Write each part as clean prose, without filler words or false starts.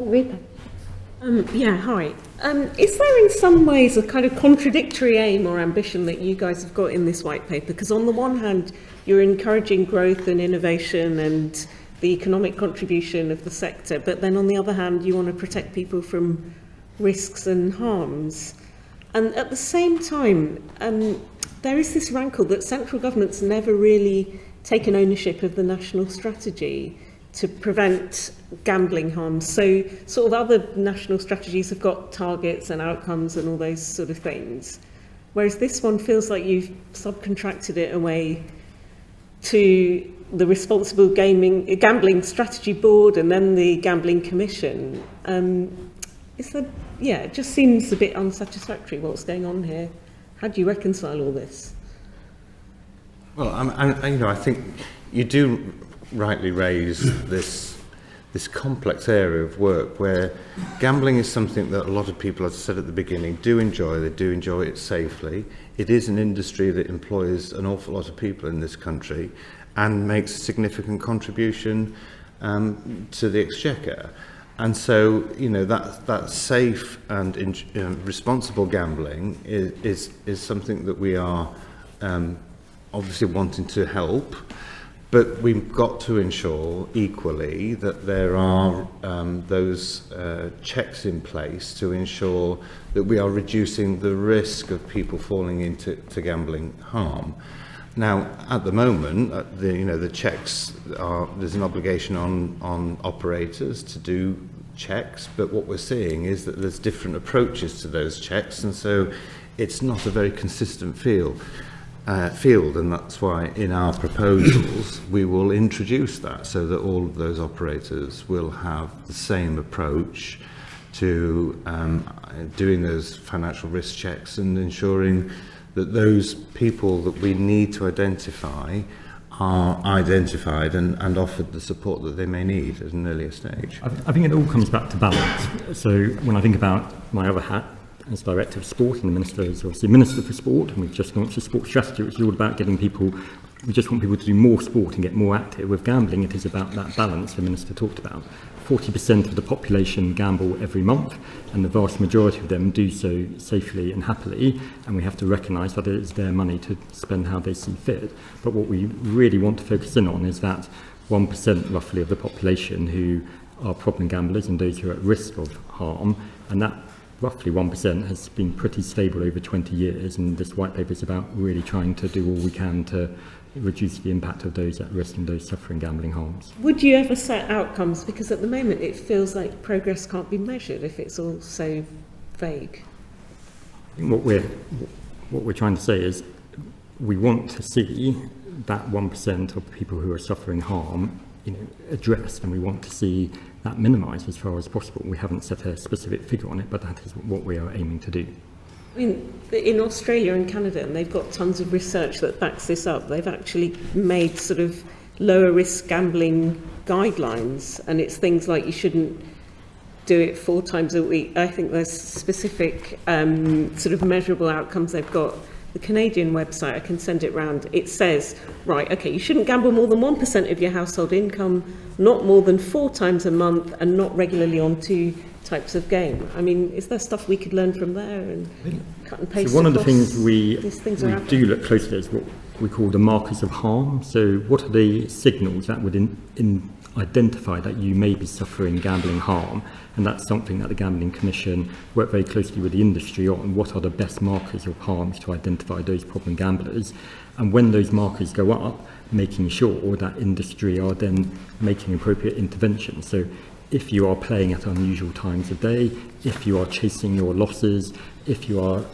Rupa. Hi. Is there in some ways a kind of contradictory aim or ambition that you guys have got in this white paper? Because on the one hand, you're encouraging growth and innovation and the economic contribution of the sector, but then on the other hand, you want to protect people from risks and harms. And at the same time, there is this rankle that central government's never really taken ownership of the national strategy to prevent gambling harms. So sort of other national strategies have got targets and outcomes and all those sort of things. Whereas this one feels like you've subcontracted it away to the Responsible Gambling Strategy Board and then the Gambling Commission. It just seems a bit unsatisfactory what's going on here. How do you reconcile all this? Well, I think you do rightly raise this complex area of work where gambling is something that a lot of people, as I said at the beginning, do enjoy. They do enjoy it safely. It is an industry that employs an awful lot of people in this country and makes a significant contribution to the exchequer. And so, that safe and responsible gambling is something that we are obviously wanting to help. But we've got to ensure equally that there are those checks in place to ensure that we are reducing the risk of people falling into gambling harm. Now, at the moment, the checks there's an obligation on operators to do checks, but what we're seeing is that there's different approaches to those checks, and so it's not a very consistent field, and that's why in our proposals we will introduce that so that all of those operators will have the same approach to doing those financial risk checks and ensuring that those people that we need to identify are identified and offered the support that they may need at an earlier stage. I think it all comes back to balance. So when I think about my other hat, as Director of Sport, and the Minister is obviously Minister for Sport, and we've just launched a sport strategy which is all about getting people, we just want people to do more sport and get more active. With gambling, it is about that balance the Minister talked about. 40% of the population gamble every month, and the vast majority of them do so safely and happily, and we have to recognise that it is their money to spend how they see fit. But what we really want to focus in on is that 1% roughly of the population who are problem gamblers and those who are at risk of harm, and that roughly 1% has been pretty stable over 20 years, and this white paper is about really trying to do all we can to reduce the impact of those at risk and those suffering gambling harms. Would you ever set outcomes? Because at the moment it feels like progress can't be measured if it's all so vague. I think what we're trying to say is we want to see that 1% of people who are suffering harm addressed, and we want to see that minimised as far as possible. We haven't set a specific figure on it, but that is what we are aiming to do. I mean, in Australia and Canada, and they've got tons of research that backs this up, they've actually made sort of lower risk gambling guidelines, and it's things like you shouldn't do it 4 times a week. I think there's specific sort of measurable outcomes they've got. The Canadian website, I can send it round, it says, right, okay, you shouldn't gamble more than 1% of your household income, not more than 4 times a month, and not regularly on 2 types of game. I mean, is there stuff we could learn from there and cut and paste? So one of the things we do look closely at is what we call the markers of harm. So what are the signals that would identify that you may be suffering gambling harm? And that's something that the Gambling Commission work very closely with the industry on. What are the best markers of harms to identify those problem gamblers? And when those markers go up, making sure that industry are then making appropriate interventions. So if you are playing at unusual times of day, if you are chasing your losses, if you are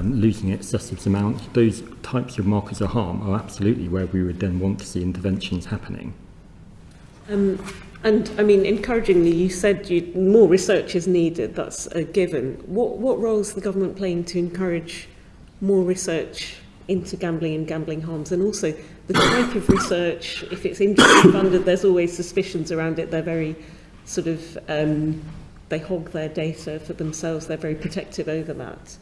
losing excessive amounts, those types of markers of harm are absolutely where we would then want to see interventions happening. And I mean, encouragingly, you said more research is needed, that's a given. What role is the government playing to encourage more research into gambling and gambling harms? And also the type of research, if it's industry funded, there's always suspicions around it. They're very sort of, they hog their data for themselves. They're very protective over that.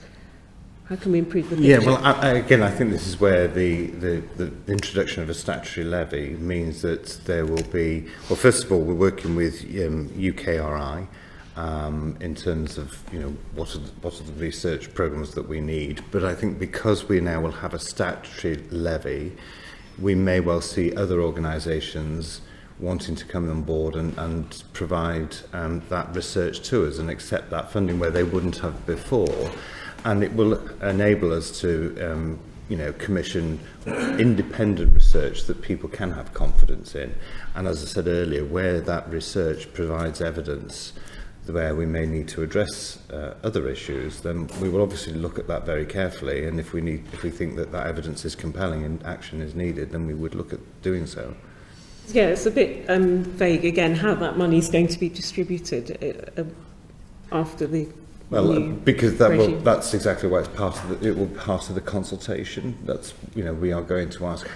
How can we improve the picture? Yeah, well, again, I think this is where the introduction of a statutory levy means that there will be, well, first of all, we're working with UKRI in terms of, what are the research programs that we need. But I think because we now will have a statutory levy, we may well see other organisations wanting to come on board and provide that research to us and accept that funding where they wouldn't have before. And it will enable us to, commission independent research that people can have confidence in. And as I said earlier, where that research provides evidence where we may need to address other issues, then we will obviously look at that very carefully. And if we think that evidence is compelling and action is needed, then we would look at doing so. Yeah, it's a bit vague again how that money is going to be distributed after the. Well, because that's exactly why it will be part of the consultation. That's, we are going to ask,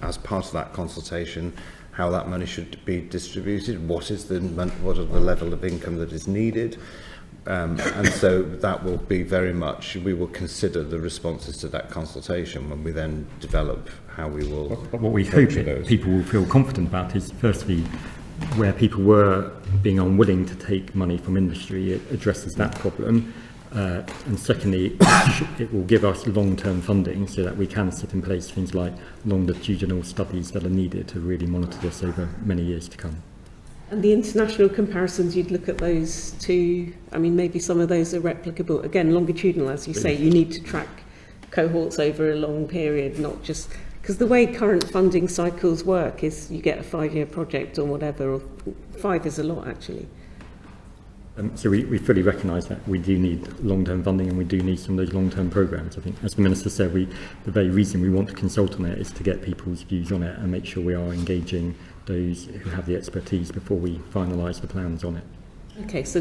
as part of that consultation, how that money should be distributed, what are the level of income that is needed, and so that will be very much, we will consider the responses to that consultation when we then develop how we will. But what we hope people will feel confident about is, firstly, where people were being unwilling to take money from industry, it addresses that problem. And secondly, it will give us long-term funding so that we can set in place things like longitudinal studies that are needed to really monitor this over many years to come. And the international comparisons, you'd look at those too. I mean, maybe some of those are replicable. Again, longitudinal, as you say, you need to track cohorts over a long period, not just... Because the way current funding cycles work is you get a 5-year project or whatever, or 5 is a lot, actually. So we fully recognise that we do need long-term funding and we do need some of those long-term programmes. I think, as the Minister said, the very reason we want to consult on it is to get people's views on it and make sure we are engaging those who have the expertise before we finalise the plans on it. Okay, so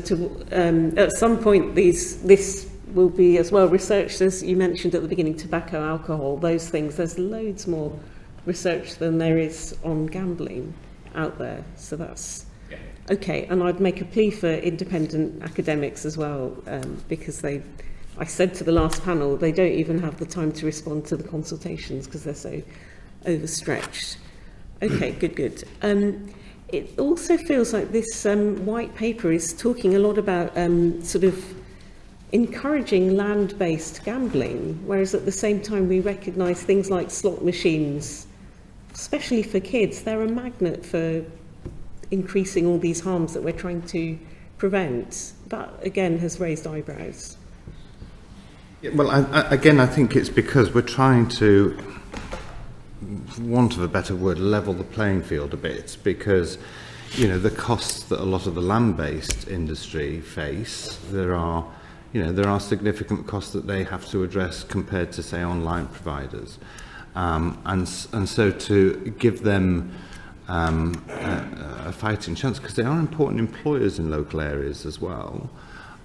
at some point this will be as well researched, as you mentioned at the beginning, tobacco, alcohol, those things. There's loads more research than there is on gambling out there. So that's okay. And I'd make a plea for independent academics as well, because I said to the last panel, they don't even have the time to respond to the consultations because they're so overstretched. Okay, good. It also feels like this white paper is talking a lot about sort of encouraging land-based gambling, whereas at the same time we recognise things like slot machines, especially for kids, they're a magnet for increasing all these harms that we're trying to prevent. That, again, has raised eyebrows. Yeah, well, I think it's because we're trying to, for want of a better word, level the playing field a bit, because the costs that a lot of the land-based industry face, there are significant costs that they have to address compared to, say, online providers, and so to give them a fighting chance, because they are important employers in local areas as well.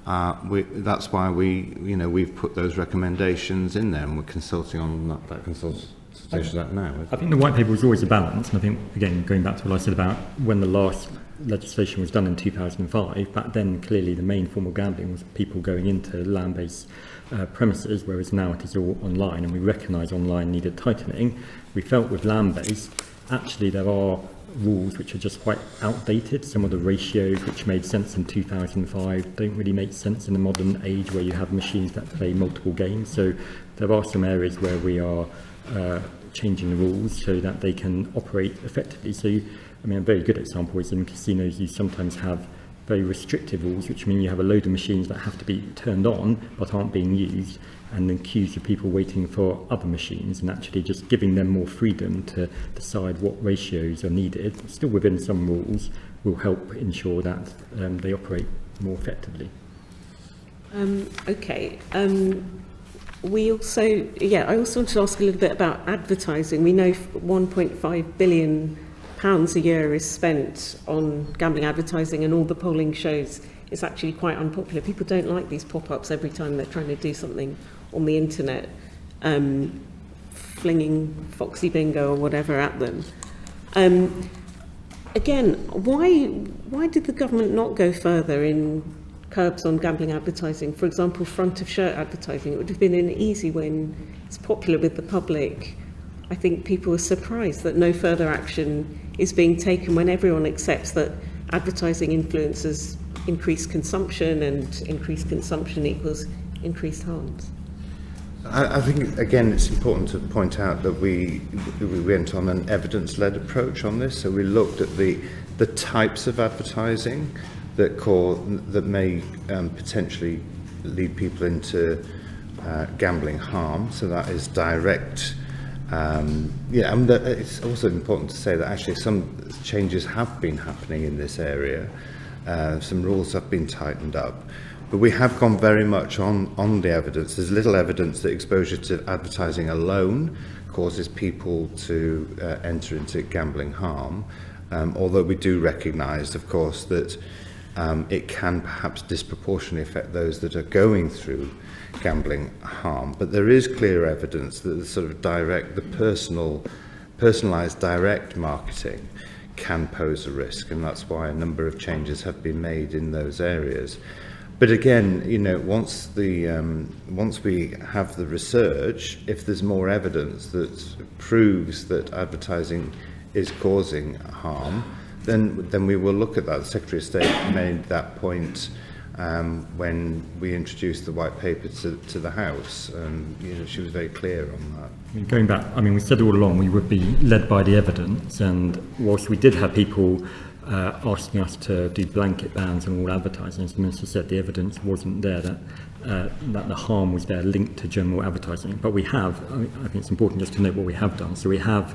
That's why we've put those recommendations in there, and we're consulting on that consultation act now. I think the white paper was always a balance, and I think, again, going back to what I said about when the last legislation was done in 2005, back then clearly the main form of gambling was people going into land-based premises, whereas now it is all online, and we recognise online needed tightening. We felt with land-based, actually there are rules which are just quite outdated. Some of the ratios which made sense in 2005 don't really make sense in the modern age where you have machines that play multiple games. So there are some areas where we are changing the rules so that they can operate effectively. So a very good example is in casinos you sometimes have very restrictive rules, which mean you have a load of machines that have to be turned on but aren't being used, and then queues of people waiting for other machines, and actually just giving them more freedom to decide what ratios are needed, still within some rules, will help ensure that they operate more effectively. I also want to ask a little bit about advertising. We know £1.5 billion a year is spent on gambling advertising, and all the polling shows it's actually quite unpopular. People don't like these pop-ups every time they're trying to do something on the internet, flinging Foxy Bingo or whatever at them. Again, why did the government not go further in curbs on gambling advertising. For example, front of shirt advertising. It would have been an easy win. It's popular with the public. I think people are surprised that no further action is being taken when everyone accepts that advertising influences increased consumption, and increased consumption equals increased harms. I think, again, it's important to point out that we went on an evidence-led approach on this. So we looked at the types of advertising that may potentially lead people into gambling harm. So that is direct. It's also important to say that actually some changes have been happening in this area. Some rules have been tightened up. But we have gone very much on the evidence. There's little evidence that exposure to advertising alone causes people to enter into gambling harm, although we do recognise, of course, that it can perhaps disproportionately affect those that are going through gambling harm. But there is clear evidence that the sort of personalised direct marketing can pose a risk, and that's why a number of changes have been made in those areas. But again, once we have the research, if there's more evidence that proves that advertising is causing harm, then we will look at that. The Secretary of State made that point when we introduced the white paper to the House. She was very clear on that. Going back, we said all along we would be led by the evidence, and whilst we did have people asking us to do blanket bans on all advertising, as the Minister said, the evidence wasn't there that the harm was there linked to general advertising. But we have, I think it's important just to note what we have done. So we have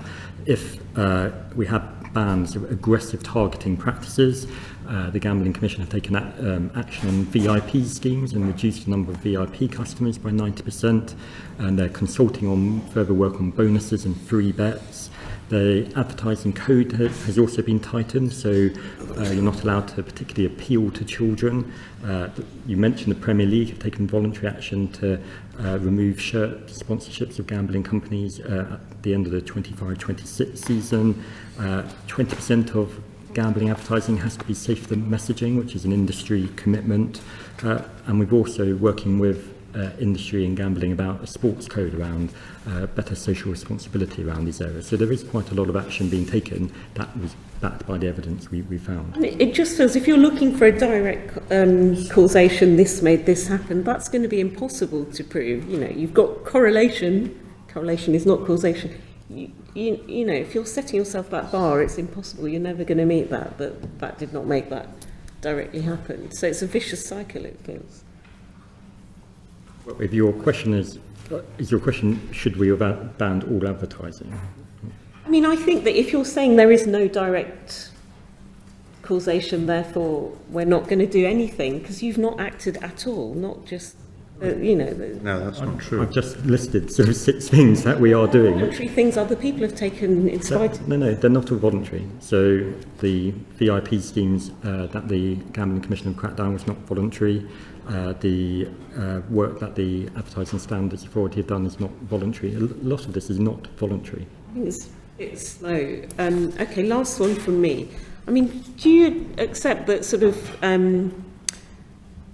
bans of aggressive targeting practices. The Gambling Commission have taken action on VIP schemes and reduced the number of VIP customers by 90%, and they're consulting on further work on bonuses and free bets. The advertising code has also been tightened, so you're not allowed to particularly appeal to children. You mentioned the Premier League have taken voluntary action to remove shirt sponsorships of gambling companies at the end of the 25-26 season. 20% of gambling advertising has to be safe messaging, which is an industry commitment. And we've also working with industry and gambling about a sports code around better social responsibility around these areas. So there is quite a lot of action being taken that was backed by the evidence we found. It just feels if you're looking for a direct causation, this made this happen, that's going to be impossible to prove. You've got correlation. Correlation is not causation. If you're setting yourself that bar, it's impossible. You're never going to meet that. But that did not make that directly happen. So it's a vicious cycle, it feels. If your question is your question, should we have banned all advertising? I think that if you're saying there is no direct causation, therefore we're not going to do anything, because you've not acted at all, not just, No, that's not true. I've just listed sort of 6 things that we are doing. Voluntary things other people have taken in spite of. No, they're not all voluntary. So the VIP schemes that the Gambling Commission have cracked down was not voluntary. The work that the Advertising Standards Authority have done is not voluntary. A lot of this is not voluntary. I think it's a bit slow. Okay, last one from me. Do you accept that sort of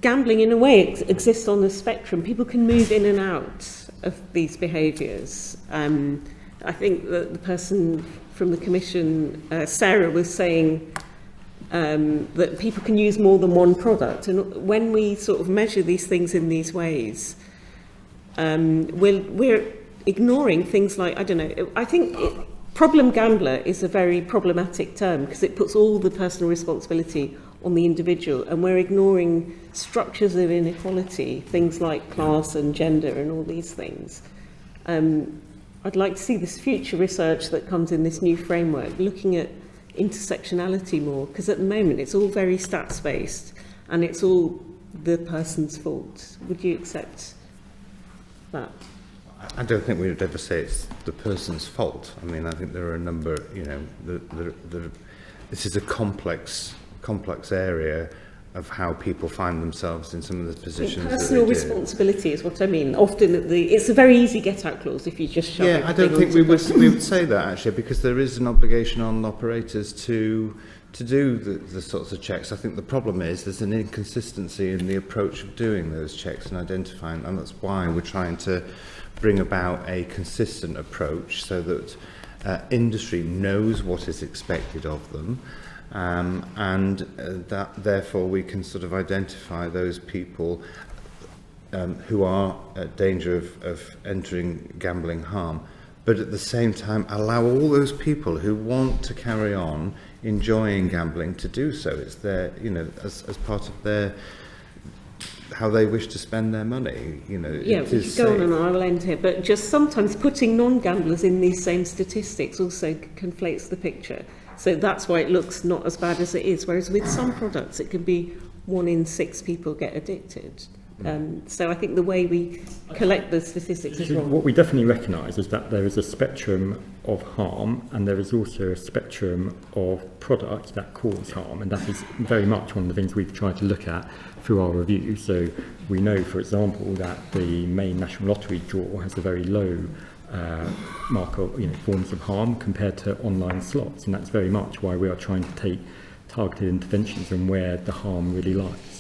gambling in a way exists on the spectrum? People can move in and out of these behaviours. I think that the person from the Commission, Sarah, was saying that people can use more than one product, and when we sort of measure these things in these ways, we're ignoring things like, I think problem gambler is a very problematic term because it puts all the personal responsibility on the individual, and we're ignoring structures of inequality, things like class and gender and all these things. I'd like to see this future research that comes in this new framework looking at intersectionality more, because at the moment it's all very stats based and it's all the person's fault. Would you accept that? I don't think we would ever say it's the person's fault. I think there are a number, this is a complex area, how people find themselves in some of the positions. Personal responsibility is what I mean. Often it's a very easy get-out clause if you just shove I don't think we would say that actually, because there is an obligation on operators to do the sorts of checks. I think the problem is there's an inconsistency in the approach of doing those checks and identifying, and that's why we're trying to bring about a consistent approach so that industry knows what is expected of them. That therefore we can sort of identify those people who are at danger of entering gambling harm, but at the same time allow all those people who want to carry on enjoying gambling to do so. It's their, as part of their how they wish to spend their money. Yeah, we could go on and I will end here, but just sometimes putting non-gamblers in these same statistics also conflates the picture. So that's why it looks not as bad as it is, whereas with some products it can be 1 in 6 people get addicted. So I think the way we collect the statistics is wrong. What we definitely recognise is that there is a spectrum of harm, and there is also a spectrum of products that cause harm, and that is very much one of the things we've tried to look at through our review. So we know, for example, that the main National Lottery draw has a very low mark of forms of harm compared to online slots, and that's very much why we are trying to take targeted interventions and where the harm really lies.